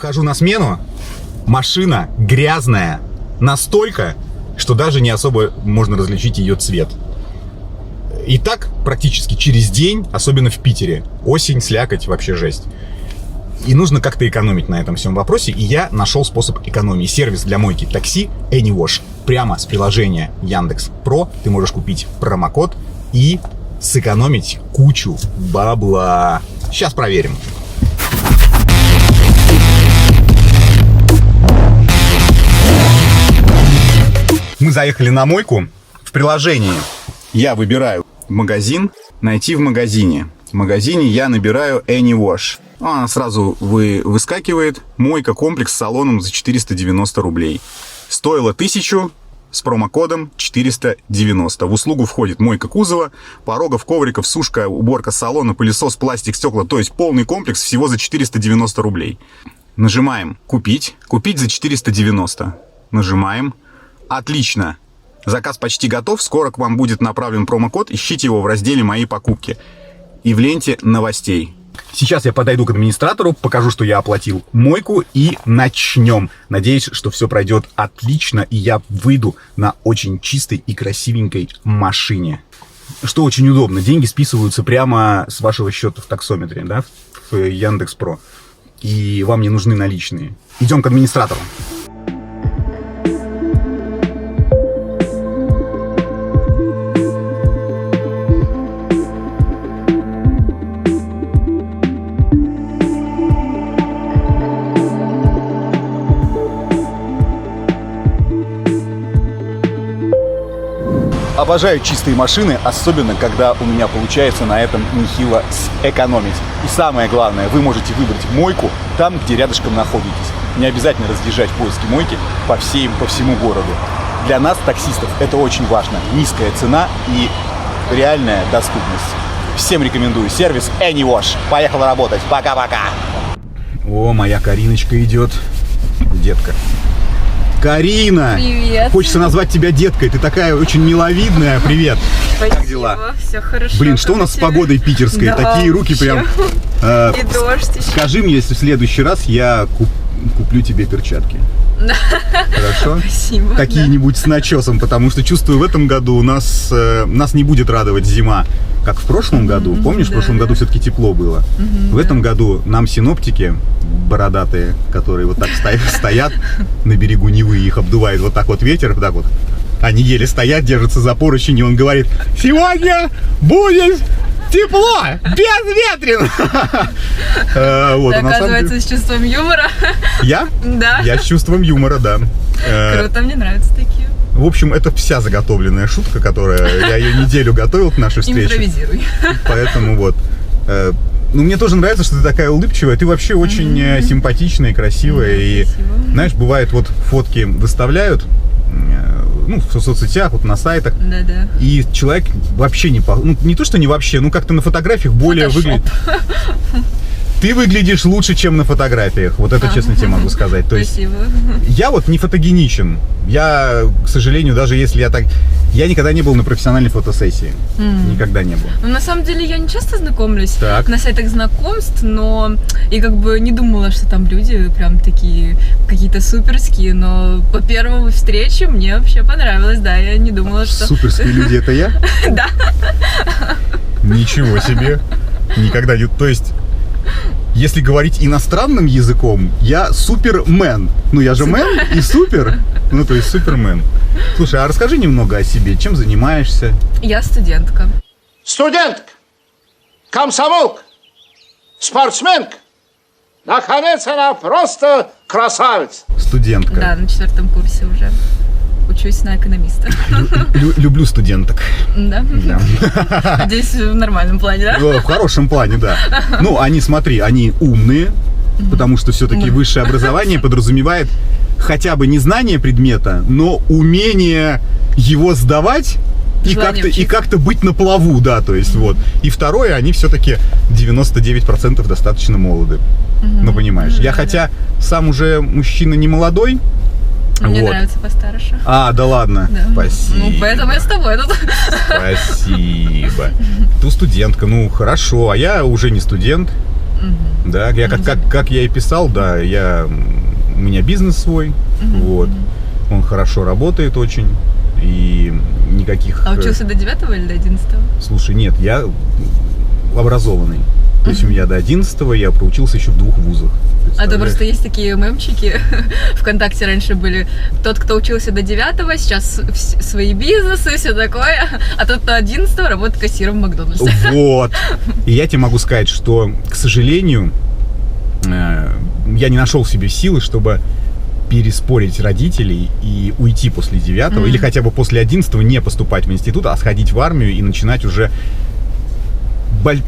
Выхожу на смену, машина грязная настолько, что даже не особо можно различить ее цвет. И так практически через день, особенно в Питере. Осень, слякоть, вообще жесть. И нужно как-то экономить на этом всем вопросе. И я нашел способ экономии. Сервис для мойки такси AnyWash. Прямо с приложения Яндекс.Про ты можешь купить промокод и сэкономить кучу бабла. Сейчас проверим. Мы заехали на мойку. В приложении я выбираю магазин, найти в магазине. В магазине я набираю AnyWash. Она сразу выскакивает. Мойка комплекс с салоном за 490 рублей. Стоило 1000, с промокодом 490. В услугу входит мойка кузова, порогов, ковриков, сушка, уборка салона, пылесос, пластик, стекла. То есть полный комплекс всего за 490 рублей. Нажимаем «Купить». Купить за 490. Нажимаем. Отлично. Заказ почти готов. Скоро к вам будет направлен промокод. Ищите его в разделе «Мои покупки» и в ленте новостей. Сейчас я подойду к администратору, покажу, что я оплатил мойку, и начнем. Надеюсь, что все пройдет отлично, и я выйду на очень чистой и красивенькой машине. Что очень удобно. Деньги списываются прямо с вашего счета в таксометре, да, в Яндекс.Про. И вам не нужны наличные. Идем к администратору. Обожаю чистые машины, особенно когда у меня получается на этом нехило сэкономить. И самое главное, вы можете выбрать мойку там, где рядышком находитесь. Не обязательно разъезжать в поиске мойки по всему городу. Для нас, таксистов, это очень важно. Низкая цена и реальная доступность. Всем рекомендую сервис AnyWash. Поехала работать. Пока-пока. О, моя Кариночка идет. Детка. Карина! Привет! Хочется назвать тебя деткой, ты такая очень миловидная. Привет! Спасибо, как дела? Все хорошо. Блин, что у нас с погодой питерской? Да, такие руки прям... И дождь еще. Скажи мне, если в следующий раз я куплю тебе перчатки. Хорошо? Спасибо. Какие-нибудь с начесом, потому что чувствую, в этом году у нас не будет радовать зима, как в прошлом году. Помнишь, в прошлом году все-таки тепло было. В этом году нам синоптики бородатые, которые вот так стоят на берегу Невы, их обдувает вот так вот ветер, вот так вот. Они еле стоят, держатся за поручень, и он говорит: сегодня будет тепло, безветренно. Вот, оказывается, с чувством юмора. Я? Да. Я с чувством юмора, да. Круто, мне нравятся такие. В общем, это вся заготовленная шутка, которая... Я ее неделю готовил к нашей встрече. Импровизируй. Поэтому вот. Ну, мне тоже нравится, что ты такая улыбчивая. Ты вообще очень симпатичная и красивая. И, знаешь, бывает, вот фотки выставляют, ну, в соцсетях, вот на сайтах. Да-да. И человек вообще не... Ну, не то, что не вообще, ну, как-то на фотографиях более выглядит... Ты выглядишь лучше, чем на фотографиях. Вот это честно тебе могу сказать. То есть, спасибо. Я вот не фотогеничен. Я, к сожалению, даже если я так... Я никогда не был на профессиональной фотосессии. Никогда не был. Ну, на самом деле, я не часто знакомлюсь Так. на сайтах знакомств, но и как бы не думала, что там люди прям такие какие-то суперские, но по первой встрече мне вообще понравилось, да, я не думала, что... Суперские люди — это я? Да. Ничего себе. Никогда не... То есть... Если говорить иностранным языком, я супермен. Ну, я же мэн и супер. Ну, то есть супермен. Слушай, а расскажи немного о себе. Чем занимаешься? Я студентка. Студентка, комсомолка, спортсменка. Наконец, она просто красавица. Студентка. Да, на 4-м курсе уже. Учусь на экономиста. Люблю студенток. Да? Да. Надеюсь, в нормальном плане, да? В хорошем плане, да. Ну, они, смотри, они умные, потому что все-таки высшее образование подразумевает хотя бы не знание предмета, но умение его сдавать и как-то быть на плаву, да, то есть вот. И второе, они все-таки 99% достаточно молоды. Ну, понимаешь. Я хотя сам уже мужчина не молодой. Мне нравится постарше. А, да ладно. Да. Спасибо. Ну, поэтому я с тобой тут. Спасибо. Ты студентка, ну хорошо, а я уже не студент. Да, я как я и писал, да, у меня бизнес свой, вот, он хорошо работает очень, и никаких... А учился до 9 или до 11? Слушай, нет, я образованный. То есть у меня до 11-го я проучился еще в 2 вузах. А то просто есть такие мемчики ВКонтакте раньше были. Тот, кто учился до 9-го, сейчас свои бизнесы, все такое. А тот, кто 11-го, работает кассиром в Макдональдсе. Вот. И я тебе могу сказать, что, к сожалению, я не нашел в себе силы, чтобы переспорить родителей и уйти после 9-го, или хотя бы после 11-го не поступать в институт, а сходить в армию и начинать уже...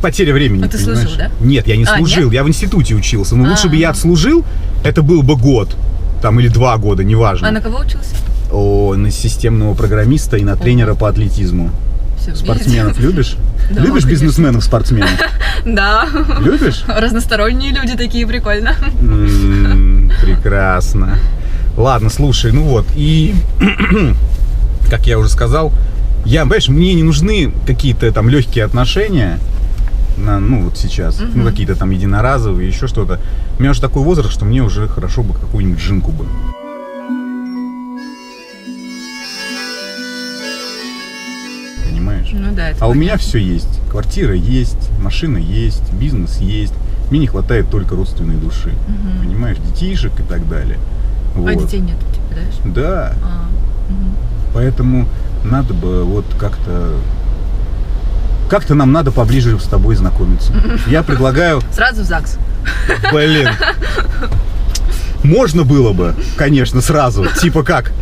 Потеря времени, ты понимаешь? служил, да? Нет, я не служил, нет? я в институте учился. Но лучше бы я отслужил, это был бы год, там, или 2 года, неважно. А на кого учился? На системного программиста и на тренера по атлетизму. Все, Спортсменов любишь? Да, Любишь конечно. бизнесменов-спортсменов? Да. Любишь? Разносторонние люди такие, прикольно. Прекрасно. Ладно, слушай, ну вот, и, как я уже сказал, понимаешь, мне не нужны какие-то там легкие отношения, ну вот сейчас, ну какие-то там единоразовые, еще что-то. У меня уже такой возраст, что мне уже хорошо бы какую-нибудь жинку бы. Понимаешь? Ну да, это А у понятно. меня все есть. Квартира есть, машина есть, бизнес есть. Мне не хватает только родственной души. Понимаешь, детишек и так далее. А Вот. детей нет у тебя, да? Да. Поэтому надо бы вот как-то нам надо поближе с тобой знакомиться. Я предлагаю... Сразу в ЗАГС. Блин. Можно было бы, конечно, сразу. Типа как?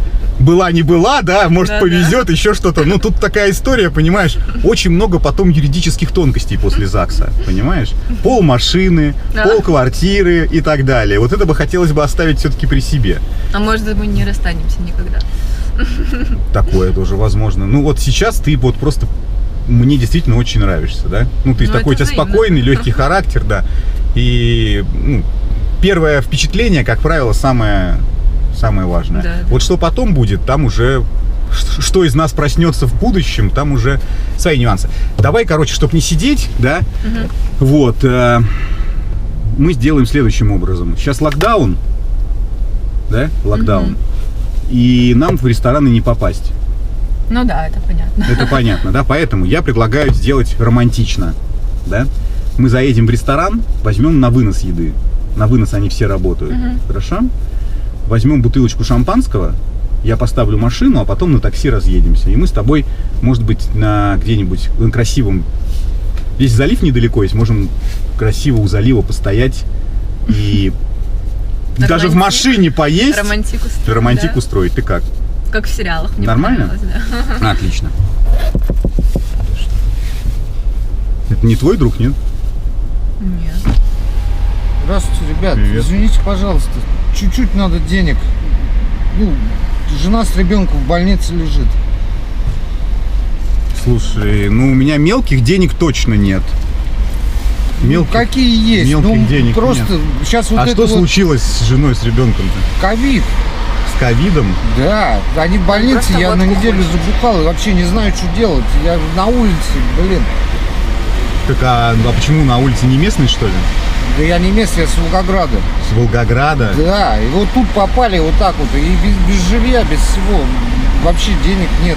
Была не была, да, может повезет, еще что-то. Ну, тут такая история, понимаешь, очень много потом юридических тонкостей после ЗАГСа, понимаешь? Пол машины, пол квартиры и так далее. Вот это бы хотелось бы оставить все-таки при себе. А может, мы не расстанемся никогда. Такое тоже возможно. Ну, вот сейчас ты вот просто мне действительно очень нравишься, да? Ну, ты такой, у тебя спокойный, легкий характер, да. И первое впечатление, как правило, самое важное. Да. Вот что потом будет, там уже, что из нас проснется в будущем, там уже свои нюансы. Давай, короче, чтобы не сидеть, да, вот, мы сделаем следующим образом. Сейчас локдаун, да, локдаун, и нам в рестораны не попасть. Ну да, это понятно. Это понятно, да, поэтому я предлагаю сделать романтично, да. Мы заедем в ресторан, возьмем на вынос еды. На вынос они все работают, хорошо? Возьмем бутылочку шампанского, я поставлю машину, а потом на такси разъедемся. И мы с тобой, может быть, на где-нибудь красивом... Здесь залив недалеко есть, можем красиво у залива постоять и даже в машине поесть. Романтик устроить. Ты как? Как в сериалах. Мне нормально? Да. Отлично. Это не твой друг, нет? Нет. Здравствуйте, ребят. Привет. Извините, пожалуйста, чуть-чуть надо денег. Ну, жена с ребенком в больнице лежит. Слушай, ну у меня мелких денег точно нет. Мелких, Какие есть? мелких Ну, денег просто нет. сейчас вот А это что вот случилось с женой, с ребенком-то? ковид. С ковидом? Да, они в больнице, Просто я на водку неделю забухал и вообще не знаю, что делать. Я на улице, блин. Так, а почему на улице не местный, что ли? Да я не местный, я с Волгограда. С Волгограда? Да, и вот тут попали вот так вот, и без жилья, без всего. Вообще денег нет.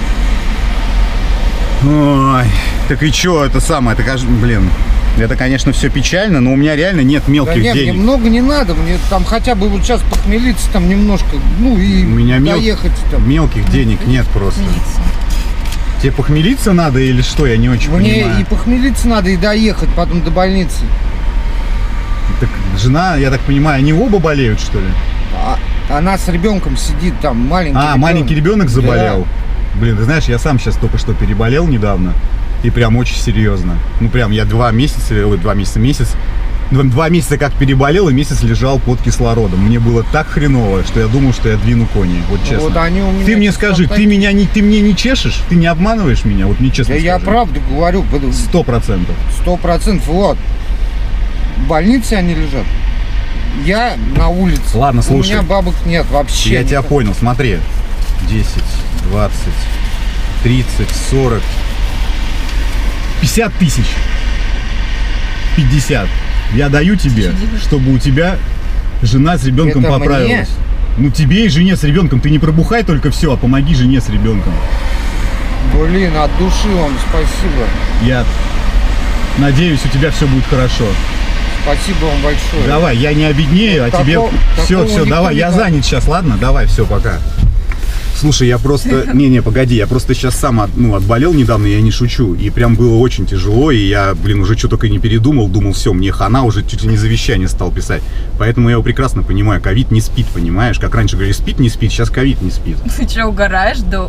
Ой, так и чё это самое, блин, это, конечно, все печально, но у меня реально нет мелких Да нет, денег. мне много не надо, мне там хотя бы вот сейчас похмелиться там немножко, ну и У меня доехать там. мелких денег нет просто. Тебе похмелиться надо или что, я не очень Мне понимаю. и похмелиться надо, и доехать потом до больницы. Так жена, я так понимаю, они оба болеют, что ли? Она с ребенком сидит там, маленький ребенок. Маленький ребенок заболел. Да. Блин, ты знаешь, я сам сейчас только что переболел недавно. И прям очень серьезно. Ну прям я 2 месяца как переболел, и месяц лежал под кислородом. Мне было так хреново, что я думал, что я двину кони. Вот честно. Вот они у меня ты мне скажи, ты мне не чешешь? Ты не обманываешь меня? Вот мне честно Да скажи. я правду говорю. 100%. 100%. Вот. В больнице они лежат. Я на улице. Ладно, слушай. У меня бабок нет вообще. Я тебя понял, смотри. 10, 20, 30, 40, 50 тысяч. 50. Я даю тебе, чтобы у тебя жена с ребенком Это поправилась. мне? Ну тебе и жене с ребенком. Ты не пробухай только все, а помоги жене с ребенком. Блин, от души вам спасибо. Я надеюсь, у тебя все будет хорошо. Спасибо вам большое. Давай, я не обеднею, а тебе... Все, такого давай, я никто не занят сейчас, ладно? Давай, все, пока. Слушай, я просто... Не, погоди, я просто сейчас сам отболел недавно, я не шучу. И прям было очень тяжело, и я, уже что только не передумал, думал, все, мне хана, уже чуть ли не завещание стал писать. Поэтому я его прекрасно понимаю, ковид не спит, понимаешь? Как раньше говорили, спит, не спит, сейчас ковид не спит. Ты что, угораешь? Да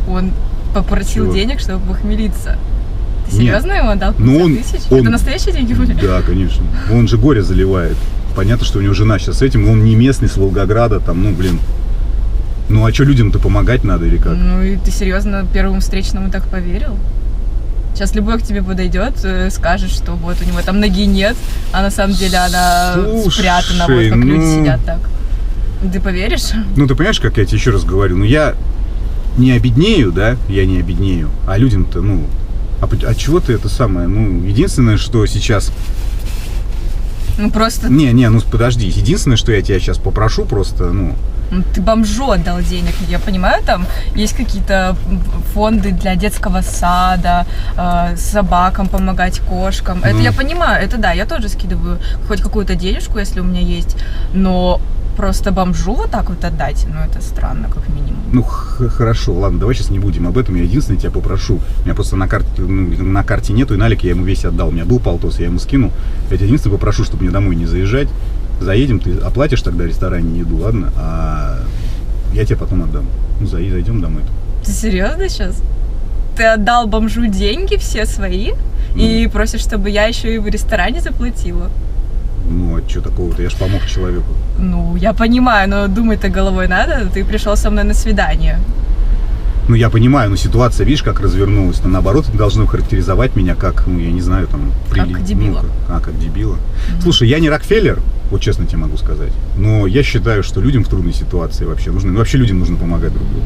он попросил Чего? денег, чтобы похмелиться. Ты Нет. серьезно ему отдал 50 Ну, тысяч? он- Это настоящие деньги были? Да, конечно. Он же горе заливает. Понятно, что у него жена сейчас с этим, он не местный, с Волгограда, там, Ну а что, людям-то помогать надо или как? Ну и ты серьезно первому встречному так поверил? Сейчас любой к тебе подойдет, скажет, что вот у него там ноги нет, а на самом деле она спрятана, вот как люди сидят так. Ты поверишь? Ну ты понимаешь, как я тебе еще раз говорю, я не обеднею, да, а людям-то, а чего ты это самое, единственное, что сейчас... Ну просто подожди, единственное, что я тебя сейчас попрошу, просто, ты бомжу отдал денег. Я понимаю, там есть какие-то фонды для детского сада, собакам помогать, кошкам. Это я понимаю, это да, я тоже скидываю хоть какую-то денежку, если у меня есть, но просто бомжу вот так вот отдать, это странно, как минимум. Хорошо, ладно, давай сейчас не будем об этом, я единственное тебя попрошу. У меня просто на карте нету, и налик я ему весь отдал. У меня был полтос, я ему скинул. Я тебя единственное попрошу, чтобы мне домой не заезжать. Заедем, ты оплатишь тогда в ресторане еду, ладно? А я тебе потом отдам. Зайдем домой. Ты серьезно сейчас? Ты отдал бомжу деньги все свои и просишь, чтобы я еще и в ресторане заплатила? А что такого-то? Я ж помог человеку. Я понимаю, но думать-то головой надо. Ты пришел со мной на свидание. Я понимаю, но ситуация, видишь, как развернулась. Но наоборот, это должно характеризовать меня как, я не знаю, там... Как дебила. Как дебила. Слушай, я не Рокфеллер, вот честно тебе могу сказать. Но я считаю, что людям в трудной ситуации вообще нужно... вообще людям нужно помогать друг другу.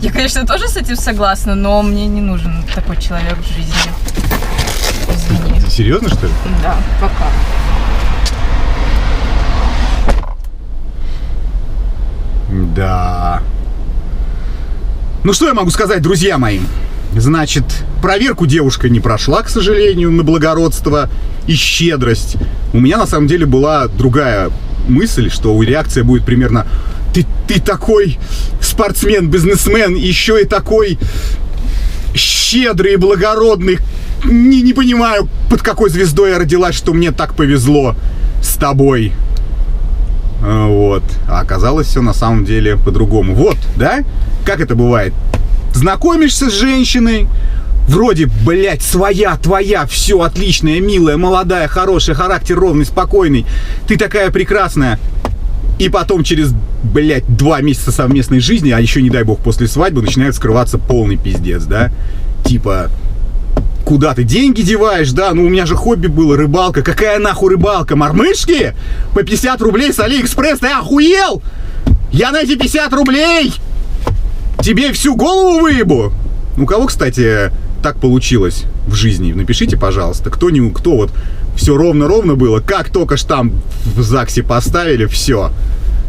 Я, конечно, тоже с этим согласна, но мне не нужен такой человек в жизни. Извини. Ты серьезно, что ли? Да, пока. Да. Ну что я могу сказать, друзья мои? Значит, проверку девушка не прошла, к сожалению, на благородство и щедрость. У меня на самом деле была другая мысль, что реакция будет примерно: ты такой спортсмен, бизнесмен, еще и такой щедрый и благородный. Не понимаю, под какой звездой я родилась, что мне так повезло с тобой. Вот. А оказалось все на самом деле по-другому. Вот, да? Как это бывает? Знакомишься с женщиной, вроде, своя, твоя, все отличная, милая, молодая, хорошая, характер ровный, спокойный. Ты такая прекрасная. И потом через, 2 месяца совместной жизни, а еще, не дай бог, после свадьбы начинает скрываться полный пиздец, да? Типа... Куда ты деньги деваешь, да? У меня же хобби было рыбалка. Какая нахуй рыбалка? Мормышки? По 50 рублей с Алиэкспресс? Ты охуел? Я на эти 50 рублей тебе всю голову выебу. У кого, кстати, так получилось в жизни? Напишите, пожалуйста, кто вот все ровно-ровно было. Как только штамп в ЗАГСе поставили, все.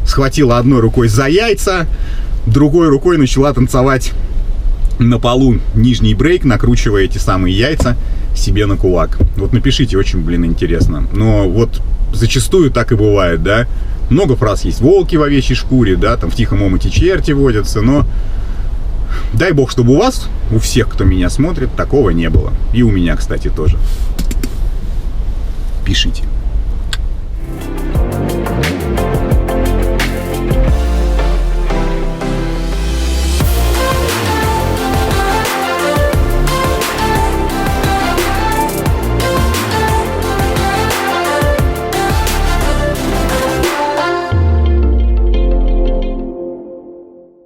Схватила одной рукой за яйца, другой рукой начала танцевать на полу нижний брейк, накручивая эти самые яйца себе на кулак. Вот напишите, очень, интересно. Но вот зачастую так и бывает, да. Много фраз есть: волки в овечьей шкуре, да, там в тихом омуте черти водятся, но дай бог, чтобы у вас, у всех, кто меня смотрит, такого не было. И у меня, кстати, тоже. Пишите.